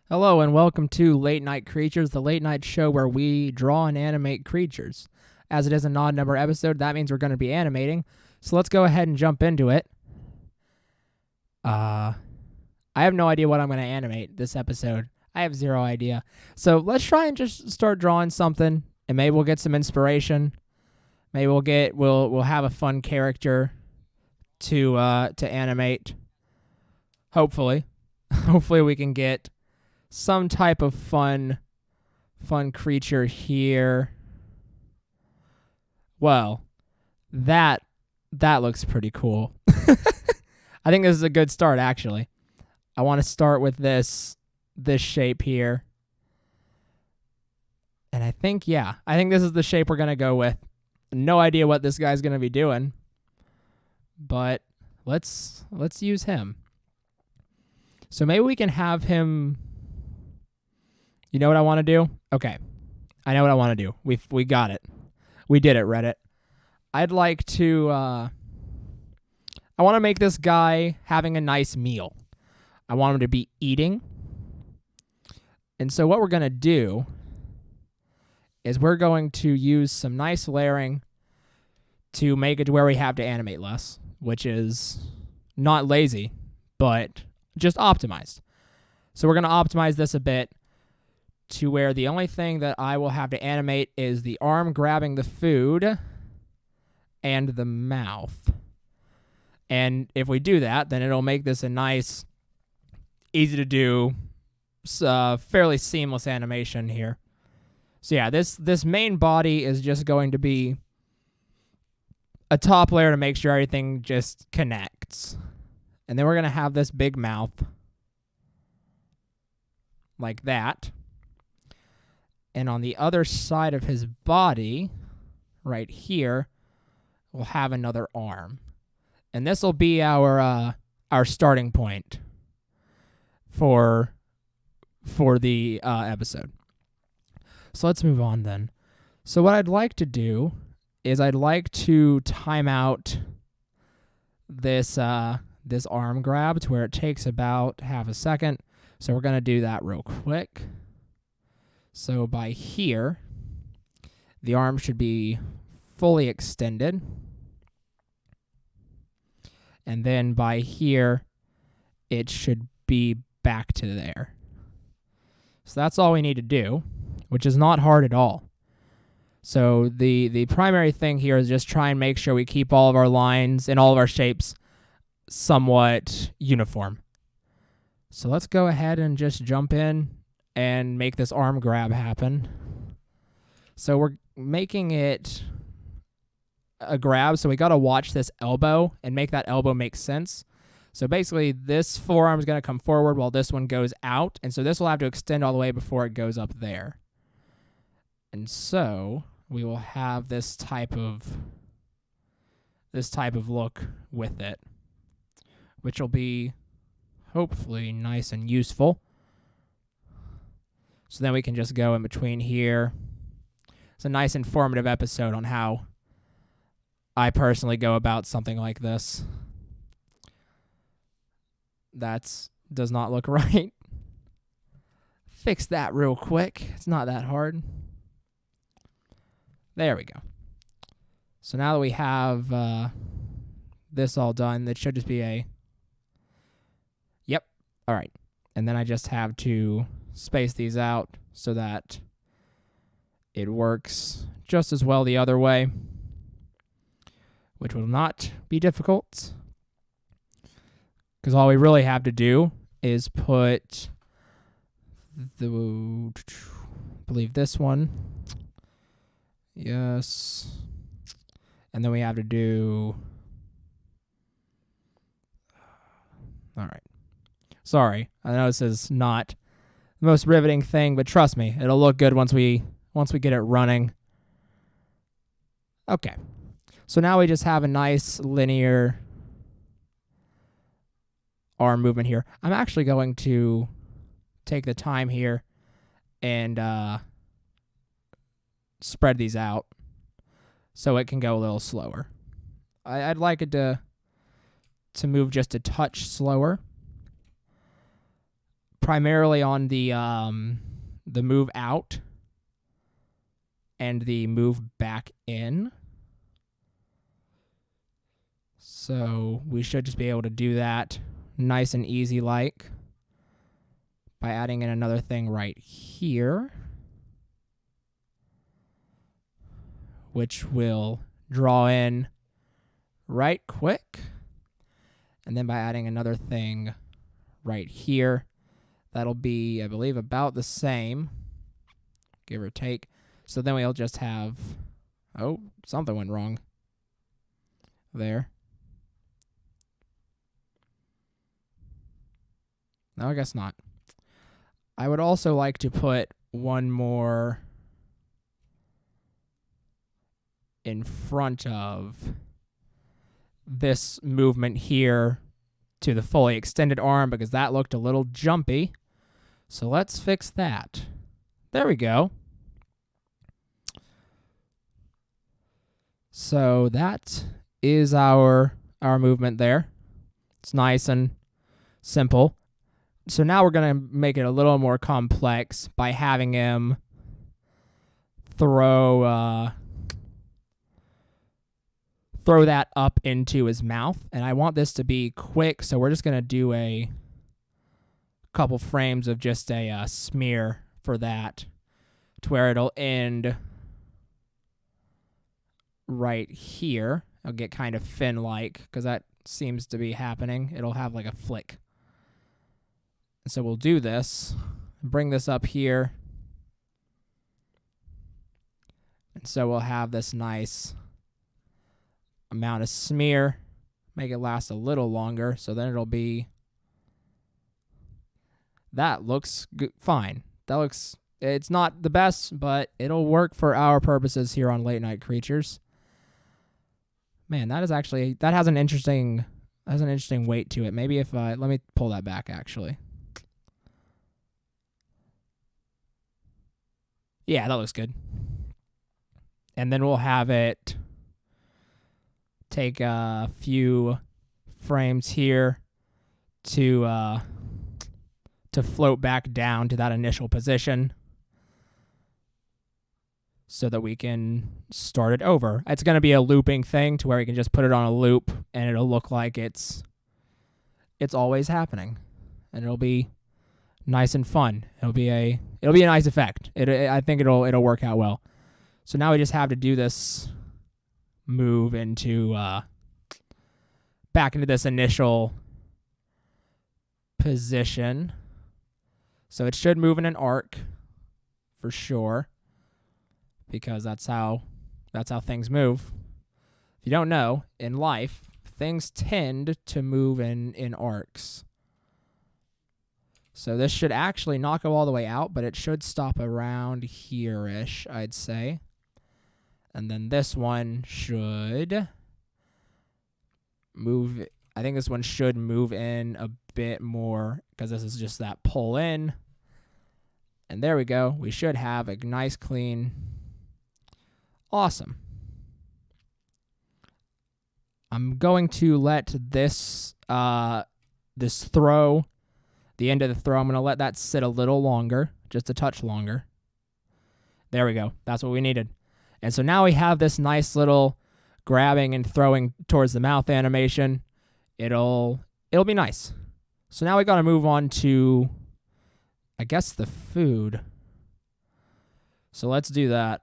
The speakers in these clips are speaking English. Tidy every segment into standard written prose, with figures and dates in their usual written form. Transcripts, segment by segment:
Hello and welcome to Late Night Creatures, the late night show where we draw and animate creatures. As it is an odd number episode, that means we're going to be animating. So let's go ahead and jump into it. I have no idea what I'm going to animate this episode. I have zero idea. So let's try and just start drawing something, and maybe we'll get some inspiration. Maybe we'll have a fun character to animate. Hopefully, hopefully we can get some type of fun creature here. Well, that looks pretty cool. I think this is a good start, actually. I want to start with this shape here. And I think this is the shape we're going to go with. No idea what this guy's going to be doing, but let's use him. So maybe we can have him. You know what I want to do? Okay. I know what I want to do. We got it. We did it, Reddit. I'd like to I want to make this guy having a nice meal. I want him to be eating. And so what we're going to do is we're going to use some nice layering to make it to where we have to animate less, which is not lazy, but just optimized. So we're going to optimize this a bit to where the only thing that I will have to animate is the arm grabbing the food and the mouth. And if we do that, then it'll make this a nice, easy to do, fairly seamless animation here. So yeah, this main body is just going to be a top layer to make sure everything just connects. And then we're going to have this big mouth like that. And on the other side of his body, right here, we'll have another arm. And this will be our starting point for the episode. So let's move on then. So what I'd like to do is I'd like to time out this arm grab to where it takes about half a second. So we're going to do that real quick. So by here, the arm should be fully extended. And then by here, it should be back to there. So that's all we need to do, which is not hard at all. So the primary thing here is just try and make sure we keep all of our lines and all of our shapes somewhat uniform. So let's go ahead and just jump in and make this arm grab happen. So we're making it a grab, so we got to watch this elbow and make that elbow make sense. So basically, this forearm is going to come forward while this one goes out, and so this will have to extend all the way before it goes up there. And so we will have this type of look with it, which will be hopefully nice and useful. So then we can just go in between here. It's a nice informative episode on how I personally go about something like this. That does not look right. Fix that real quick. It's not that hard. There we go. So now that we have this all done, it should just be a... Yep. All right. And then I just have to space these out so that it works just as well the other way, which will not be difficult, because all we really have to do is put I believe this one. Yes. And then we have to do... All right. Sorry. I know this is not the most riveting thing, but trust me, it'll look good once we get it running. Okay. So now we just have a nice linear arm movement here. I'm actually going to take the time here and spread these out so it can go a little slower. I'd like it to move just a touch slower. primarily on the move out and the move back in. So we should just be able to do that nice and easy like by adding in another thing right here, which will draw in right quick. And then by adding another thing right here, that'll be, I believe, about the same, give or take. So then we'll just have, oh, something went wrong there. No, I guess not. I would also like to put one more in front of this movement here to the fully extended arm because that looked a little jumpy. So let's fix that. There we go. So that is our movement there. It's nice and simple. So now we're going to make it a little more complex by having him throw that up into his mouth. And I want this to be quick, so we're just going to do a couple frames of just a smear for that to where it'll end right here. It'll get kind of fin-like because that seems to be happening. It'll have like a flick. So we'll do this, bring this up here. And so we'll have this nice amount of smear, make it last a little longer. So then it'll be, that looks good, fine. It's not the best, but it'll work for our purposes here on Late Night Creatures. Man, that has an interesting weight to it. Maybe if let me pull that back actually. Yeah, that looks good. And then we'll have it take a few frames here to float back down to that initial position so that we can start it over. It's going to be a looping thing to where you can just put it on a loop and it'll look like it's always happening. And it'll be nice and fun. It'll be a nice effect. I think it'll work out well. So now we just have to do this move into back into this initial position. So it should move in an arc for sure, because that's how things move. If you don't know, in life, things tend to move in arcs. So this should actually not go all the way out, but it should stop around here-ish, I'd say. And then this one should move. I think this one should move in a bit more because this is just that pull in. And there we go. We should have a nice, clean, awesome. I'm going to let this throw, the end of the throw, I'm going to let that sit a little longer, just a touch longer. There we go. That's what we needed. And so now we have this nice little grabbing and throwing towards the mouth animation. It'll be nice. So now we got to move on to, I guess, the food. So let's do that.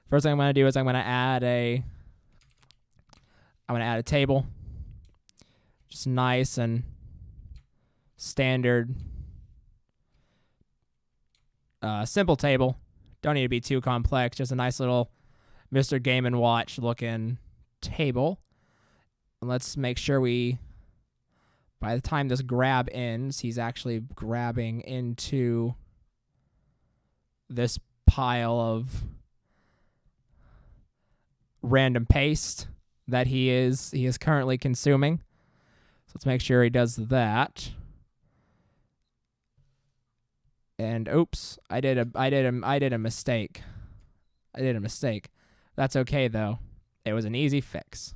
First thing I'm going to do is I'm going to add a table. Just nice and standard, simple table. Don't need to be too complex. Just a nice little Mr. Game & Watch looking table. And let's make sure by the time this grab ends, he's actually grabbing into this pile of random paste that he is currently consuming. So let's make sure he does that. And oops, I did a mistake. That's okay though. It was an easy fix.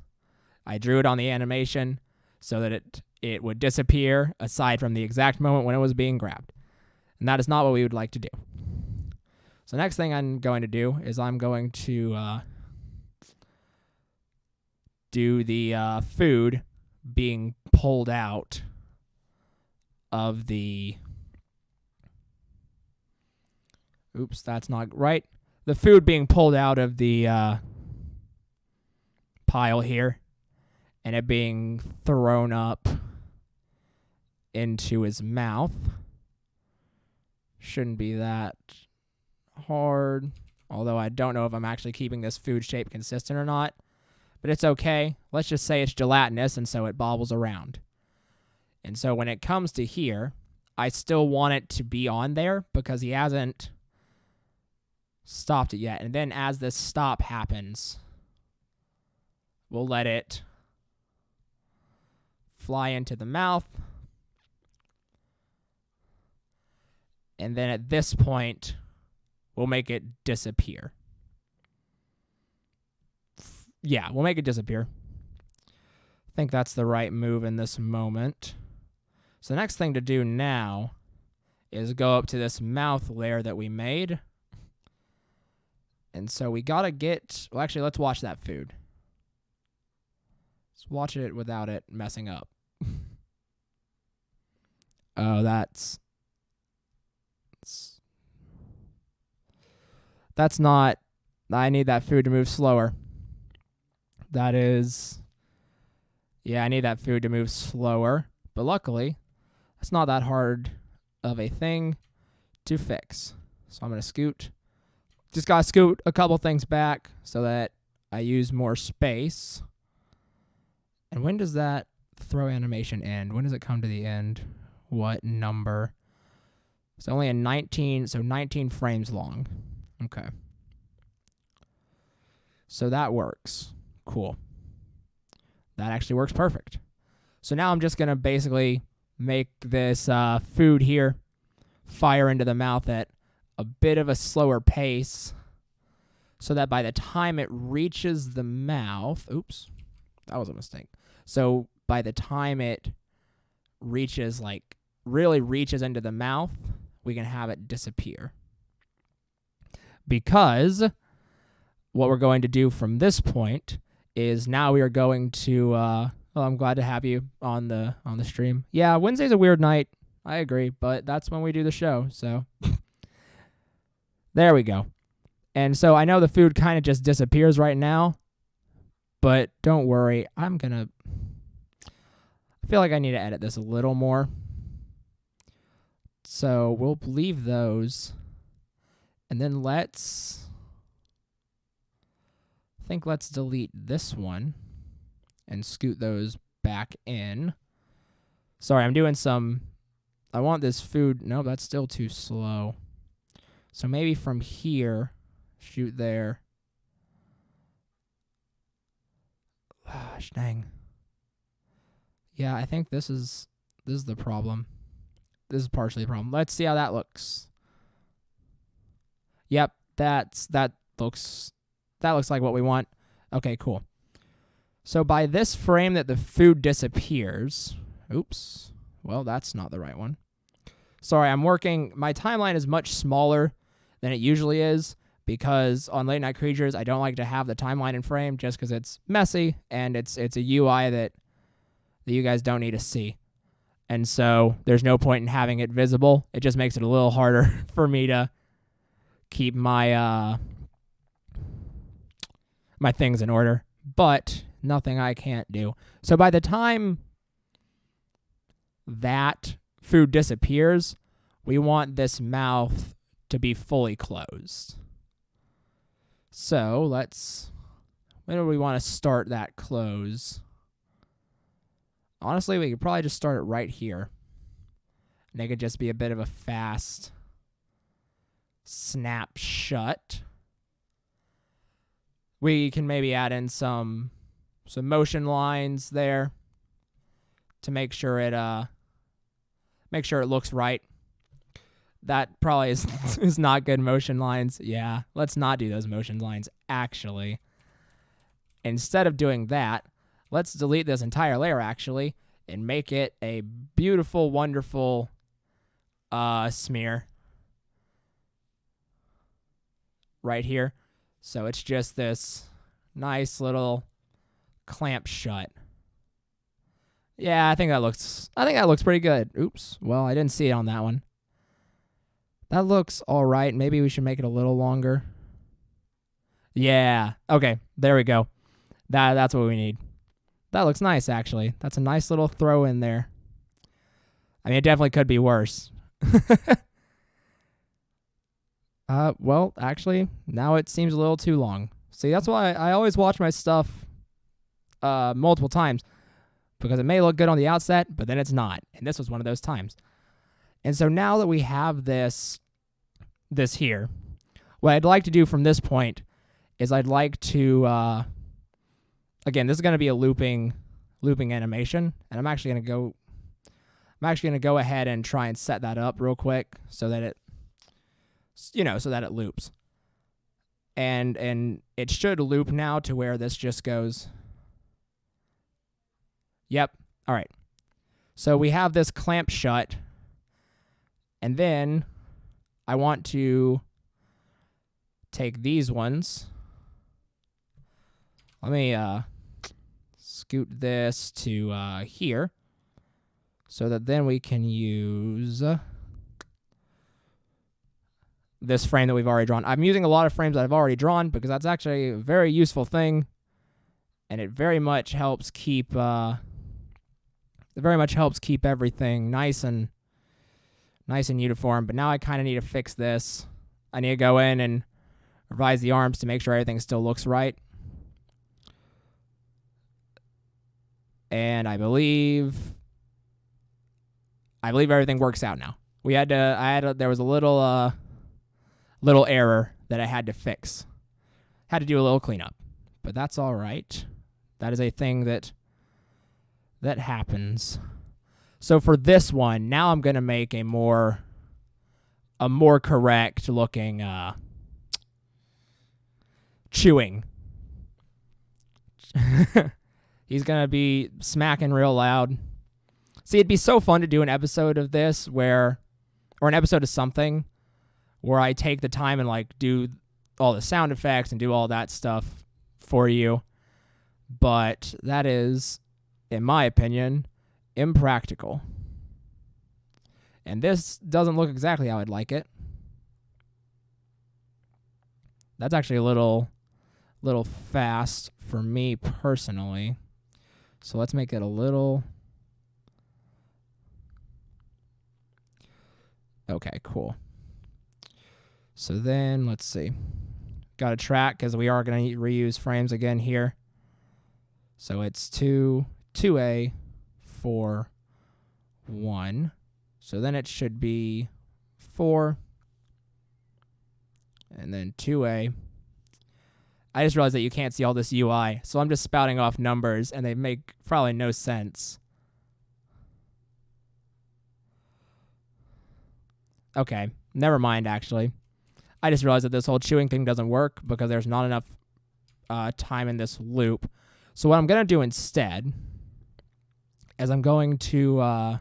I drew it on the animation so that it would disappear aside from the exact moment when it was being grabbed. And that is not what we would like to do. So next thing I'm going to do is I'm going to do the food being pulled out of the... Oops, that's not right. The food being pulled out of the pile here and it being thrown up into his mouth. Shouldn't be that hard, although I don't know if I'm actually keeping this food shape consistent or not, but it's okay. Let's just say it's gelatinous, and so it bobbles around. And so when it comes to here, I still want it to be on there because he hasn't stopped it yet. And then as this stop happens, we'll let it fly into the mouth. And then at this point, we'll make it disappear. Yeah, we'll make it disappear. I think that's the right move in this moment. So the next thing to do now is go up to this mouth layer that we made. And so we got to get... Well, actually, let's watch that food. Let's watch it without it messing up. Oh, that's not... I need that food to move slower. That is... Yeah, I need that food to move slower. But luckily, it's not that hard of a thing to fix. So I'm going to scoot. Just got to scoot a couple things back so that I use more space. And when does that throw animation end? When does it come to the end? What number? It's only a 19, so 19 frames long. Okay. So that works. Cool. That actually works perfect. So now I'm just going to basically make this food here fire into the mouth at a bit of a slower pace so that by the time it reaches the mouth... Oops, that was a mistake. So by the time it reaches, like, really reaches into the mouth, we can have it disappear. Because what we're going to do from this point is now we are going to... well, I'm glad to have you on the stream. Yeah, Wednesday's a weird night. I agree, but that's when we do the show, so... There we go. And so I know the food kind of just disappears right now, but don't worry. I feel like I need to edit this a little more. So we'll leave those. And then let's delete this one and scoot those back in. Sorry, I'm doing some... I want this food... No, that's still too slow. So maybe from here, shoot there. Gosh, dang. Yeah, I think this is the problem. This is partially the problem. Let's see how that looks. Yep, that looks like what we want. Okay, cool. So by this frame that the food disappears... Oops. Well, that's not the right one. Sorry, I'm working... My timeline is much smaller than it usually is because on Late Night Creatures, I don't like to have the timeline in frame just because it's messy and it's a UI that you guys don't need to see. And so there's no point in having it visible. It just makes it a little harder for me to keep my my things in order. But nothing I can't do. So by the time that food disappears, we want this mouth to be fully closed. So when do we want to start that close? Honestly, we could probably just start it right here. And it could just be a bit of a fast snap shut. We can maybe add in some motion lines there to make sure it looks right. That probably is not good motion lines. Yeah, let's not do those motion lines, actually. Instead of doing that, let's delete this entire layer, actually, and make it a beautiful, wonderful smear right here. So it's just this nice little clamp shut. Yeah, I think that looks pretty good. Oops. Well, I didn't see it on that one. That looks all right. Maybe we should make it a little longer. Yeah. Okay, there we go. That's what we need. That looks nice, actually. That's a nice little throw in there. I mean, it definitely could be worse. Well, actually, now it seems a little too long. See, that's why I always watch my stuff multiple times, because it may look good on the outset, but then it's not. And this was one of those times. And so now that we have this here, what I'd like to do from this point is I'd like to, again, this is going to be a looping animation, and I'm actually going to go ahead and try and set that up real quick so that it, so that it loops. And it should loop now to where this just goes. Yep. All right. So we have this clamp shut, and then I want to take these ones. Let me scoot this to here so that then we can use this frame that we've already drawn. I'm using a lot of frames that I've already drawn because that's actually a very useful thing, and it very much helps keep everything nice and uniform. But now I kind of need to fix this. I need to go in and revise the arms to make sure everything still looks right. And I believe everything works out now. There was a little error that I had to fix. Had to do a little cleanup, but that's all right. That is a thing that happens. So for this one, now I'm going to make a more correct looking chewing. He's going to be smacking real loud. See, it'd be so fun to do an episode of this or an episode of something where I take the time and like do all the sound effects and do all that stuff for you. But that is, in my opinion, impractical. And this doesn't look exactly how I'd like it. That's actually a little fast for me personally. So let's make it a little... Okay, cool. So then, let's see. Got a track because we are going to reuse frames again here. So it's 2A, 4, 1. So then it should be 4, and then 2A. I just realized that you can't see all this UI, so I'm just spouting off numbers, and they make probably no sense. Okay, never mind, actually. I just realized that this whole chewing thing doesn't work because there's not enough time in this loop. So what I'm going to do instead is I'm going to...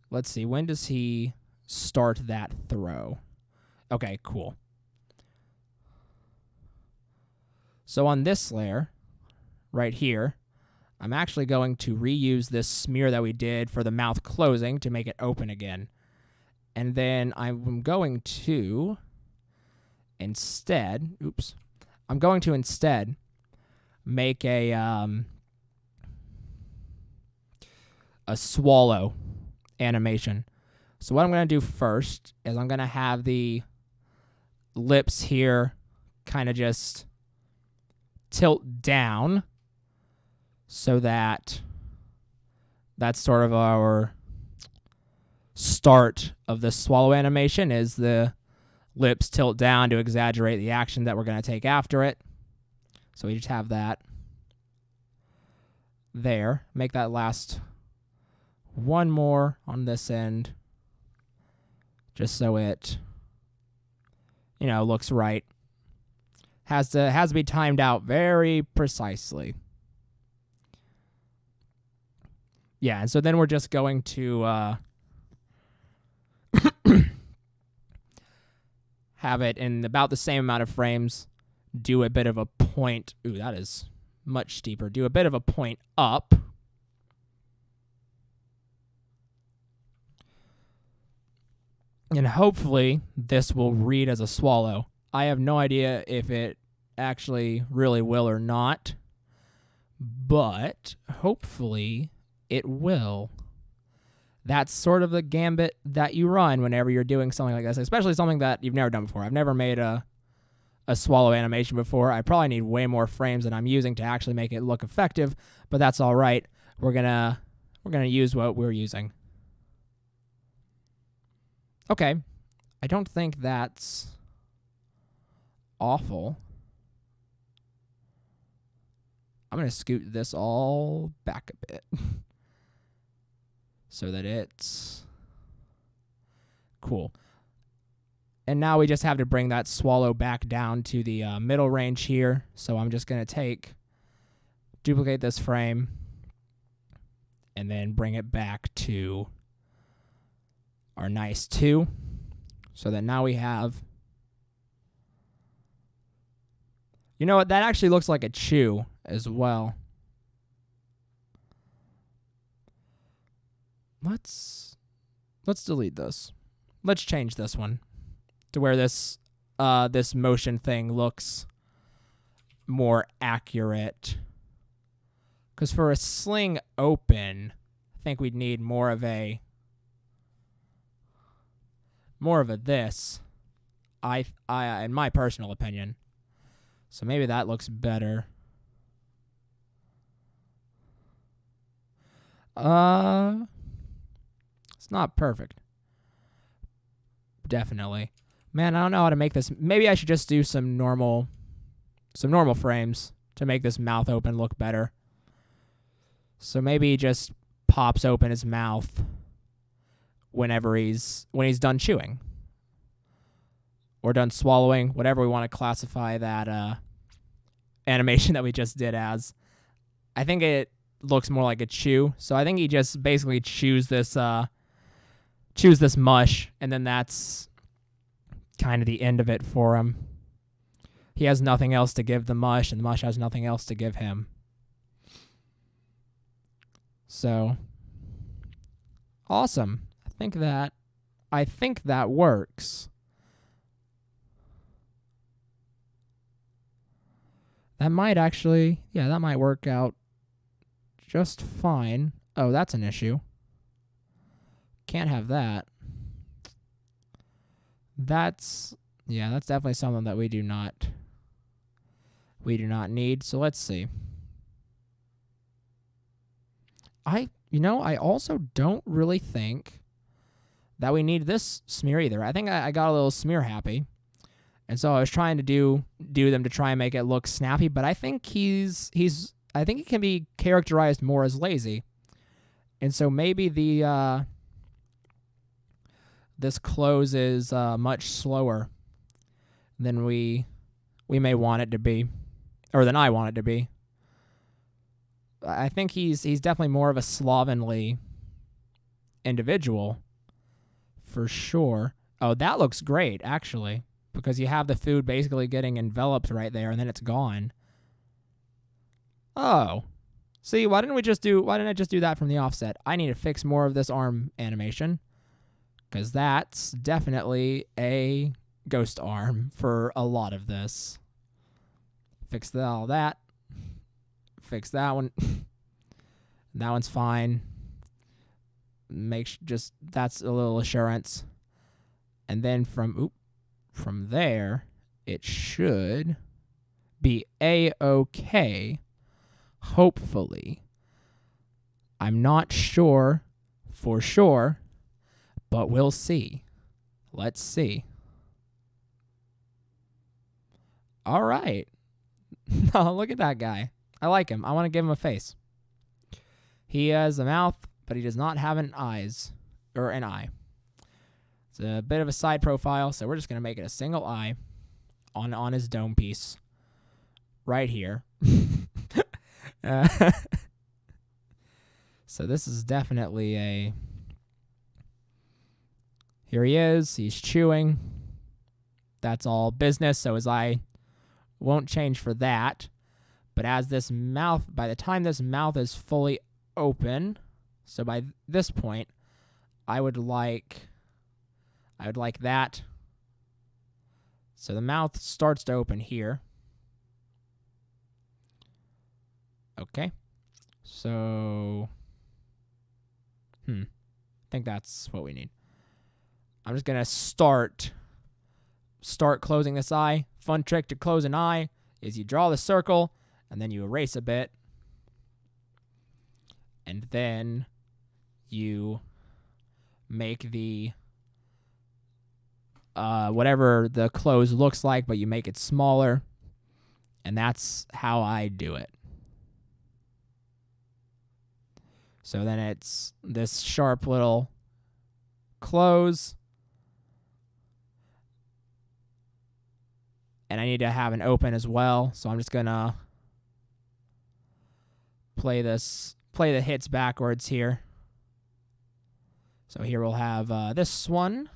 let's see, when does he start that throw? Okay, cool. So on this layer, right here, I'm actually going to reuse this smear that we did for the mouth closing to make it open again. And then I'm going to instead make a swallow animation. So what I'm going to do first is I'm going to have the lips here kind of just tilt down so that that's sort of our start of the swallow animation, is the lips tilt down to exaggerate the action that we're going to take after it. So we just have that there. Make that last one more on this end, just so it, looks right. Has to be timed out very precisely. Yeah, and so then we're just going to have it in about the same amount of frames, do a bit of a point. Ooh, that is much steeper. Do a bit of a point up. And hopefully this will read as a swallow. I have no idea if it actually really will or not, but hopefully it will. That's sort of the gambit that you run whenever you're doing something like this, especially something that you've never done before. I've never made a swallow animation before. I probably need way more frames than I'm using to actually make it look effective, but that's all right. We're gonna use what we're using. Okay, I don't think that's awful. I'm going to scoot this all back a bit so that it's cool. And now we just have to bring that swallow back down to the middle range here. So I'm just going to duplicate this frame, and then bring it back to our nice 2, so that now we have, you know what, that actually looks like a chew as well. Let's delete this. Let's change this one to where this motion thing looks more accurate. Because for a sling open, I think we'd need more of a this, in my personal opinion. So maybe that looks better. It's not perfect. Definitely. Man, I don't know how to make this. Maybe I should just do some normal frames to make this mouth open look better. So maybe he just pops open his mouth when he's done chewing or done swallowing, whatever we want to classify that animation that we just did as. I think it looks more like a chew, so I think he just basically chews this mush, and then that's kind of the end of it for him. He has nothing else to give the mush, and the mush has nothing else to give him. So awesome. I think that works. That might work out just fine. Oh, that's an issue. Can't have that. That's definitely something that we do not need. So let's see. I also don't really think that we need this smear either. I think I got a little smear happy. And so I was trying to do them to try and make it look snappy, but I think he can be characterized more as lazy. And so maybe this close is much slower than we may want it to be, or than I want it to be. I think he's definitely more of a slovenly individual, for sure. Oh, that looks great, actually, because you have the food basically getting enveloped right there, and then it's gone. Oh, see, why didn't I just do that from the offset? I need to fix more of this arm animation, because that's definitely a ghost arm for a lot of this. Fix all that. Fix that one. That one's fine. That's a little assurance. And then from there, it should be A-okay, hopefully. I'm not sure for sure, but we'll see. Let's see. All right. Oh, look at that guy. I like him. I want to give him a face. He has a mouth, but he does not have an eye. It's a bit of a side profile, so we're just going to make it a single eye on his dome piece right here. So this is definitely here he is. He's chewing. That's all business. So his eye won't change for that. But as this mouth, by the time this mouth is fully open, so by this point, I would like that. So the mouth starts to open here. Okay. So, I think that's what we need. I'm just going to start closing this eye. Fun trick to close an eye is you draw the circle, and then you erase a bit. And then you make the whatever the close looks like, but you make it smaller. And that's how I do it. So then it's this sharp little close. And I need to have an open as well. So I'm just going to play the hits backwards here. So here we'll have this one.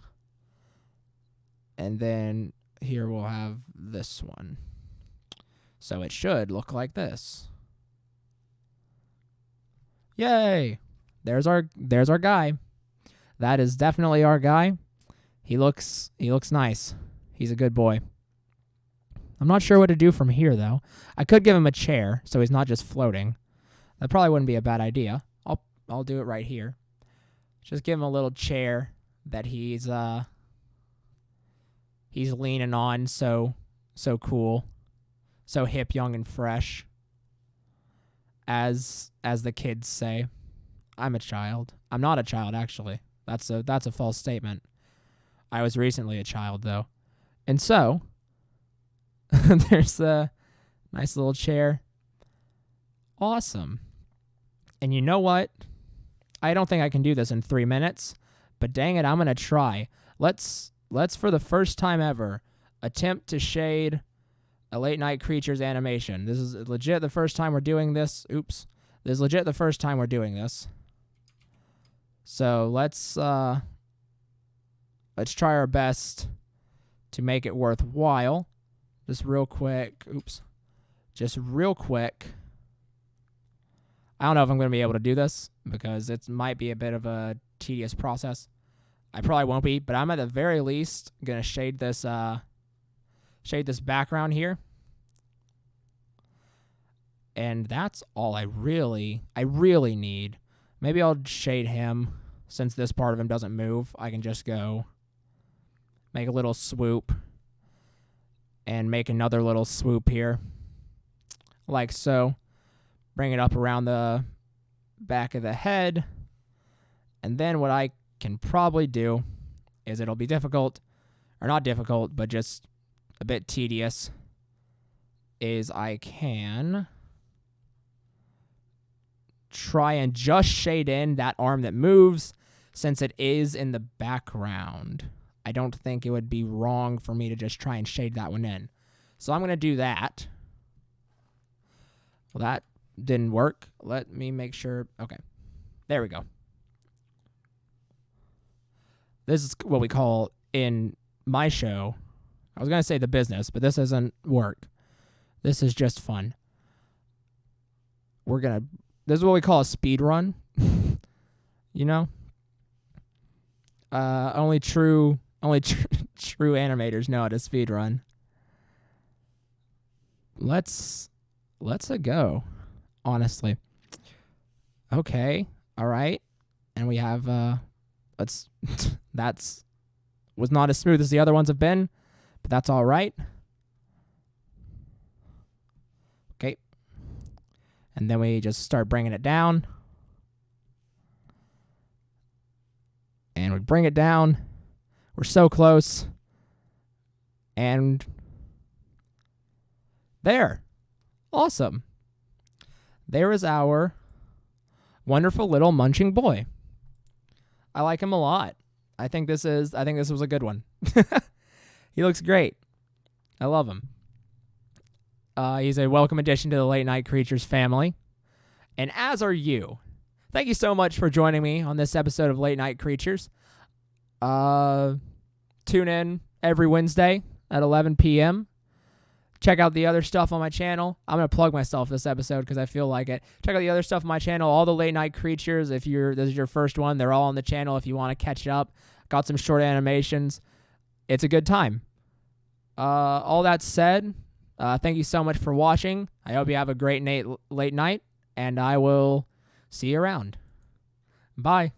And then here we'll have this one. So it should look like this. Yay! There's our guy. That is definitely our guy. He looks nice. He's a good boy. I'm not sure what to do from here though. I could give him a chair so he's not just floating. That probably wouldn't be a bad idea. I'll do it right here. Just give him a little chair that he's leaning on. So cool, so hip, young, and fresh. As the kids say. I'm a child. I'm not a child, actually. That's a false statement. I was recently a child, though. And so, there's a nice little chair. Awesome. And you know what? I don't think I can do this in 3 minutes, but dang it, I'm going to try. Let's for the first time ever attempt to shade a Late Night Creatures animation. This is legit the first time we're doing this. Oops. This is legit the first time we're doing this. So let's try our best to make it worthwhile. Just real quick. Oops. Just real quick. I don't know if I'm going to be able to do this because it might be a bit of a tedious process. I probably won't be, but I'm at the very least going to shade this background here. And that's all I really need. Maybe I'll shade him since this part of him doesn't move. I can just go make a little swoop and make another little swoop here. Like so. Bring it up around the back of the head. And then what I can probably do is it'll be difficult, or not difficult, but just a bit tedious, is I can try and just shade in that arm that moves since it is in the background. I don't think it would be wrong for me to just try and shade that one in. So I'm going to do that. Well, that didn't work. Let me make sure. Okay. There we go. This is what we call in my show. I was going to say the business, but this doesn't work. This is just fun. This is what we call a speed run. You know? Only true animators know how to speed run. Let's go. Honestly. Okay. All right. And we have that's was not as smooth as the other ones have been, but that's all right. Okay. And then we just start bringing it down. And we bring it down. We're so close. And there. Awesome. There is our wonderful little munching boy. I like him a lot. I think this was a good one. He looks great. I love him. He's a welcome addition to the Late Night Creatures family. And as are you. thank you so much for joining me on this episode of Late Night Creatures. Tune in every Wednesday at 11 p.m. Check out the other stuff on my channel. I'm going to plug myself this episode because I feel like it. Check out the other stuff on my channel, all the Late Night Creatures. If this is your first one, they're all on the channel if you want to catch up. Got some short animations. It's a good time. All that said, thank you so much for watching. I hope you have a great late night, and I will see you around. Bye.